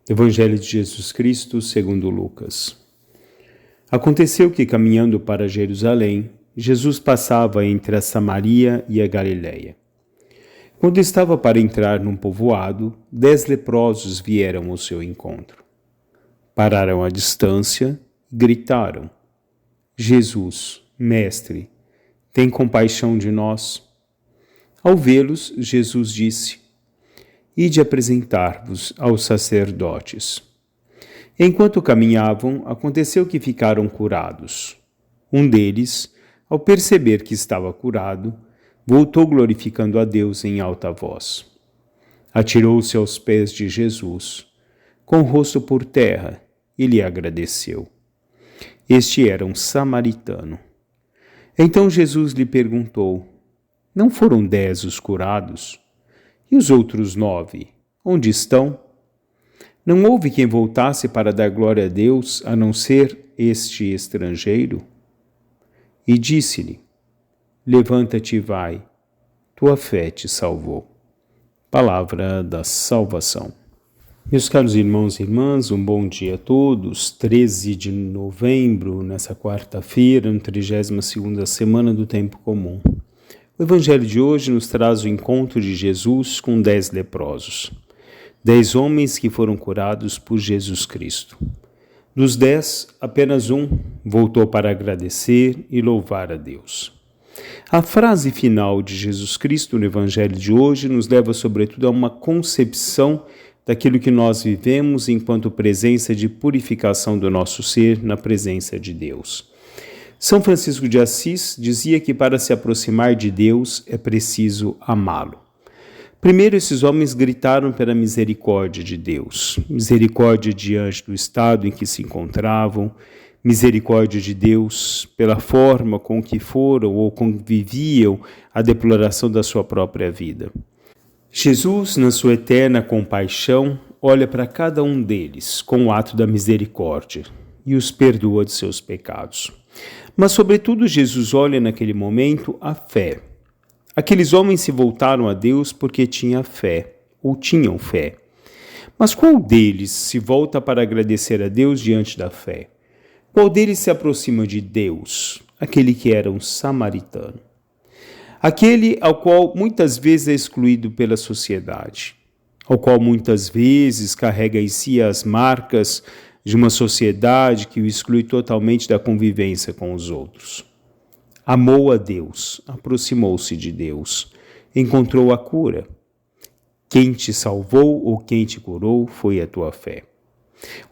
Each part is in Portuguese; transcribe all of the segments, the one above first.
Evangelho de Jesus Cristo, segundo Lucas. Aconteceu que, caminhando para Jerusalém, Jesus passava entre a Samaria e a Galiléia. Quando estava para entrar num povoado, 10 leprosos vieram ao seu encontro. Pararam à distância e gritaram: Jesus, Mestre, tem compaixão de nós. Ao vê-los, Jesus disse: Ide apresentar-vos aos sacerdotes. Enquanto caminhavam, aconteceu que ficaram curados. Um deles, ao perceber que estava curado, voltou glorificando a Deus em alta voz. Atirou-se aos pés de Jesus, com o rosto por terra, e lhe agradeceu. Este era um samaritano. Então Jesus lhe perguntou: Não foram 10 os curados? E os outros 9, onde estão? Não houve quem voltasse para dar glória a Deus, a não ser este estrangeiro? E disse-lhe: Levanta-te e vai, tua fé te salvou. Palavra da salvação. Meus caros irmãos e irmãs, um bom dia a todos. 13 de novembro, nessa quarta-feira, na 32ª semana do Tempo Comum. O Evangelho de hoje nos traz o encontro de Jesus com 10 leprosos. 10 homens que foram curados por Jesus Cristo. Dos 10, apenas um voltou para agradecer e louvar a Deus. A frase final de Jesus Cristo no Evangelho de hoje nos leva, sobretudo, a uma concepção daquilo que nós vivemos enquanto presença de purificação do nosso ser na presença de Deus. São Francisco de Assis dizia que para se aproximar de Deus é preciso amá-lo. Primeiro, esses homens gritaram pela misericórdia de Deus, misericórdia diante do estado em que se encontravam, misericórdia de Deus pela forma com que foram ou conviviam a deploração da sua própria vida. Jesus, na sua eterna compaixão, olha para cada um deles com o ato da misericórdia e os perdoa de seus pecados. Mas, sobretudo, Jesus olha naquele momento a fé. Aqueles homens se voltaram a Deus porque tinham fé. Mas qual deles se volta para agradecer a Deus diante da fé? Qual deles se aproxima de Deus? Aquele que era um samaritano. Aquele ao qual muitas vezes é excluído pela sociedade, ao qual muitas vezes carrega em si as marcas de uma sociedade que o exclui totalmente da convivência com os outros. Amou a Deus, aproximou-se de Deus, encontrou a cura. Quem te salvou ou quem te curou foi a tua fé.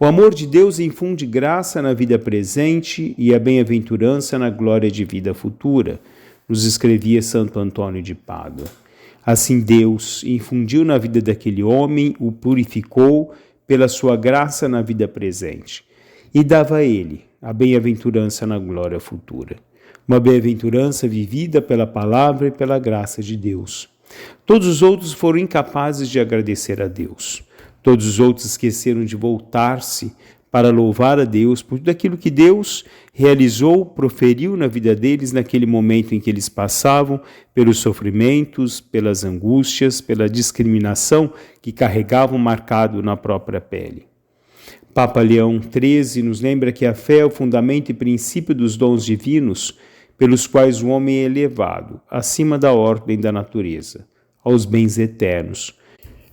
O amor de Deus infunde graça na vida presente e a bem-aventurança na glória de vida futura, nos escrevia Santo Antônio de Pádua. Assim Deus infundiu na vida daquele homem, o purificou pela sua graça na vida presente, e dava a ele a bem-aventurança na glória futura. Uma bem-aventurança vivida pela palavra e pela graça de Deus. Todos os outros foram incapazes de agradecer a Deus. Todos os outros esqueceram de voltar-se para louvar a Deus por tudo aquilo que Deus realizou, proferiu na vida deles naquele momento em que eles passavam pelos sofrimentos, pelas angústias, pela discriminação que carregavam marcado na própria pele. Papa Leão XIII nos lembra que a fé é o fundamento e princípio dos dons divinos pelos quais o homem é elevado, acima da ordem da natureza, aos bens eternos.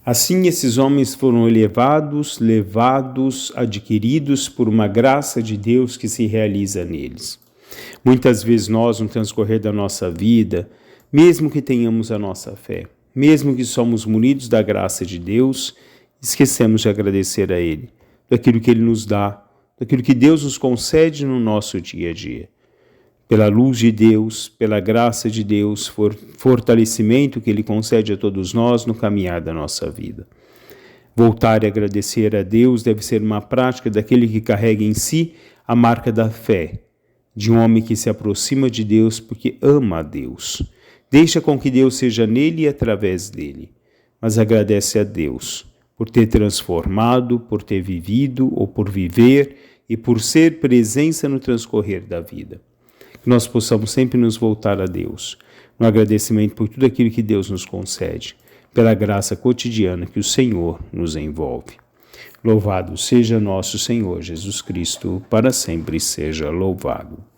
Assim, esses homens foram elevados, levados, adquiridos por uma graça de Deus que se realiza neles. Muitas vezes nós, no transcorrer da nossa vida, mesmo que tenhamos a nossa fé, mesmo que somos munidos da graça de Deus, esquecemos de agradecer a Ele, daquilo que Ele nos dá, daquilo que Deus nos concede no nosso dia a dia. Pela luz de Deus, pela graça de Deus, fortalecimento que Ele concede a todos nós no caminhar da nossa vida. Voltar e agradecer a Deus deve ser uma prática daquele que carrega em si a marca da fé, de um homem que se aproxima de Deus porque ama a Deus. Deixa com que Deus seja nele e através dele, mas agradece a Deus por ter transformado, por ter vivido ou por viver e por ser presença no transcorrer da vida. Que nós possamos sempre nos voltar a Deus, no agradecimento por tudo aquilo que Deus nos concede, pela graça cotidiana que o Senhor nos envolve. Louvado seja nosso Senhor Jesus Cristo, para sempre seja louvado.